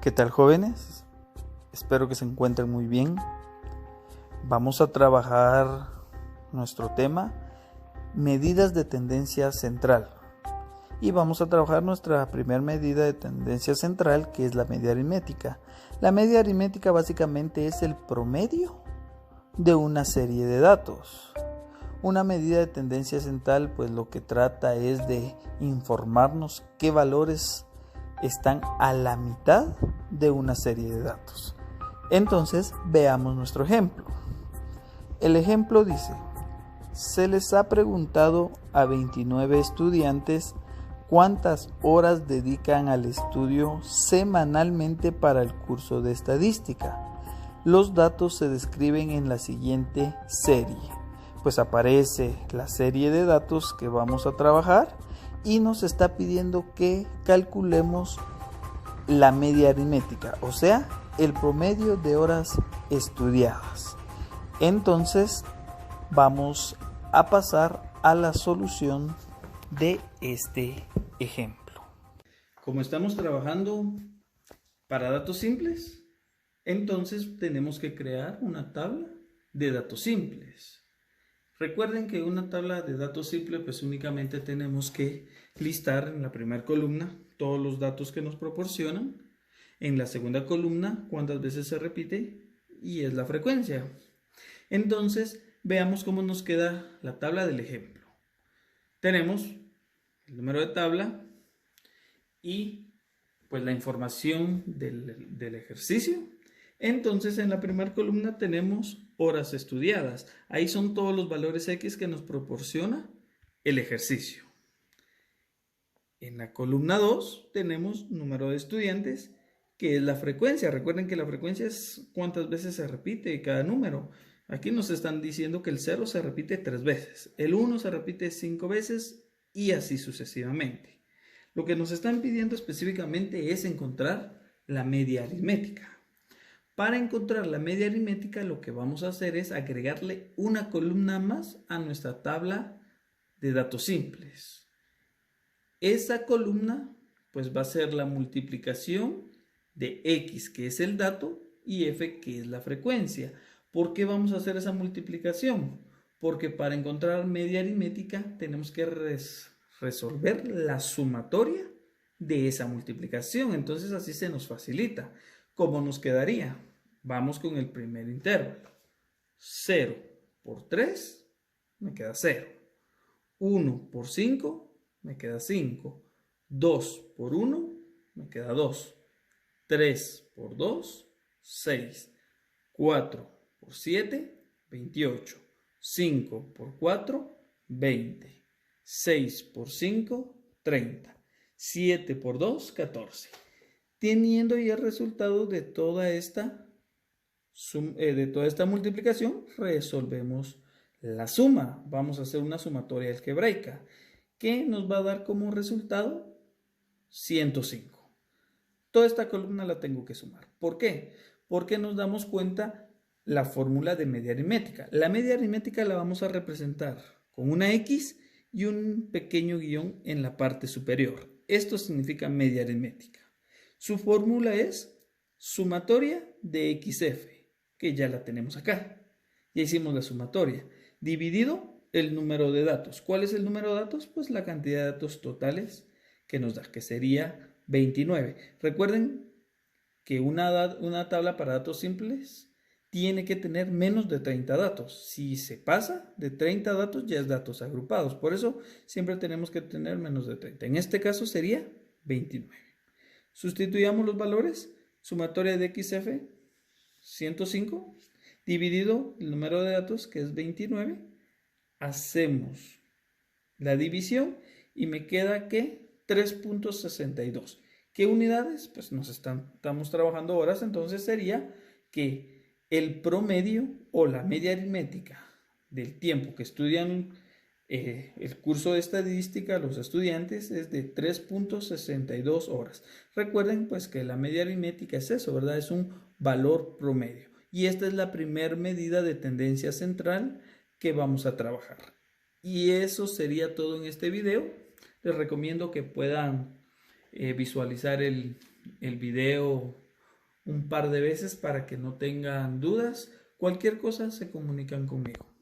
¿Qué tal, jóvenes? Espero que se encuentren muy bien. Vamos a trabajar nuestro tema, medidas de tendencia central. Y vamos a trabajar nuestra primera medida de tendencia central, que es la media aritmética. La media aritmética básicamente es el promedio de una serie de datos. Una medida de tendencia central, pues lo que trata es de informarnos qué valores están a la mitad de una serie de datos. Entonces, veamos nuestro ejemplo. El ejemplo dice: se les ha preguntado a 29 estudiantes cuántas horas dedican al estudio semanalmente para el curso de estadística. Los datos se describen en la siguiente serie. Pues aparece la serie de datos que vamos a trabajar y nos está pidiendo que calculemos la media aritmética, o sea, el promedio de horas estudiadas. Entonces, vamos a pasar a la solución de este ejemplo. Como estamos trabajando para datos simples, entonces tenemos que crear una tabla de datos simples. Recuerden que una tabla de datos simples, pues únicamente tenemos que listar en la primera columna todos los datos que nos proporcionan, en la segunda columna cuántas veces se repite y es la frecuencia. Entonces, veamos cómo nos queda la tabla del ejemplo. Tenemos el número de tabla y pues la información del ejercicio. Entonces, en la primera columna tenemos horas estudiadas. Ahí son todos los valores X que nos proporciona el ejercicio. En la columna 2 tenemos número de estudiantes, que es la frecuencia. Recuerden que la frecuencia es cuántas veces se repite cada número. Aquí nos están diciendo que el 0 se repite 3 veces, el 1 se repite 5 veces y así sucesivamente. Lo que nos están pidiendo específicamente es encontrar la media aritmética. Para encontrar la media aritmética, lo que vamos a hacer es agregarle una columna más a nuestra tabla de datos simples. Esa columna pues va a ser la multiplicación de X, que es el dato, y F, que es la frecuencia. ¿Por qué vamos a hacer esa multiplicación? Porque para encontrar media aritmética tenemos que resolver la sumatoria de esa multiplicación. Entonces así se nos facilita. ¿Cómo nos quedaría? Vamos con el primer intervalo. 0 por 3 me queda 0. 1 por 5 me queda 5. 2 por 1 me queda 2. 3 por 2, 6. 4 por 7, 28. 5 por 4, 20. 6 por 5, 30. 7 por 2, 14. Teniendo ya el resultado de toda esta multiplicación, resolvemos la suma. Vamos a hacer una sumatoria algebraica que nos va a dar como resultado 105. Toda esta columna la tengo que sumar. ¿Por qué? Porque nos damos cuenta la fórmula de media aritmética. La media aritmética la vamos a representar con una X y un pequeño guión en la parte superior. Esto significa media aritmética. Su fórmula es sumatoria de XF, que ya la tenemos acá. Ya hicimos la sumatoria. Dividido el número de datos. ¿Cuál es el número de datos? Pues la cantidad de datos totales que nos da, que sería 29. Recuerden que una tabla para datos simples tiene que tener menos de 30 datos. Si se pasa de 30 datos, ya es datos agrupados. Por eso siempre tenemos que tener menos de 30. En este caso sería 29. Sustituyamos los valores. Sumatoria de XF, 105, dividido el número de datos, que es 29. Hacemos la división y me queda que 3.62. ¿Qué unidades? Pues estamos trabajando horas, entonces sería que el promedio o la media aritmética del tiempo que estudian el curso de estadística los estudiantes es de 3.62 horas. Recuerden pues que la media aritmética es eso, ¿verdad? Es un valor promedio. Y esta es la primera medida de tendencia central que vamos a trabajar. Y eso sería todo en este video. Les recomiendo que puedan visualizar el video un par de veces para que no tengan dudas. Cualquier cosa se comunican conmigo.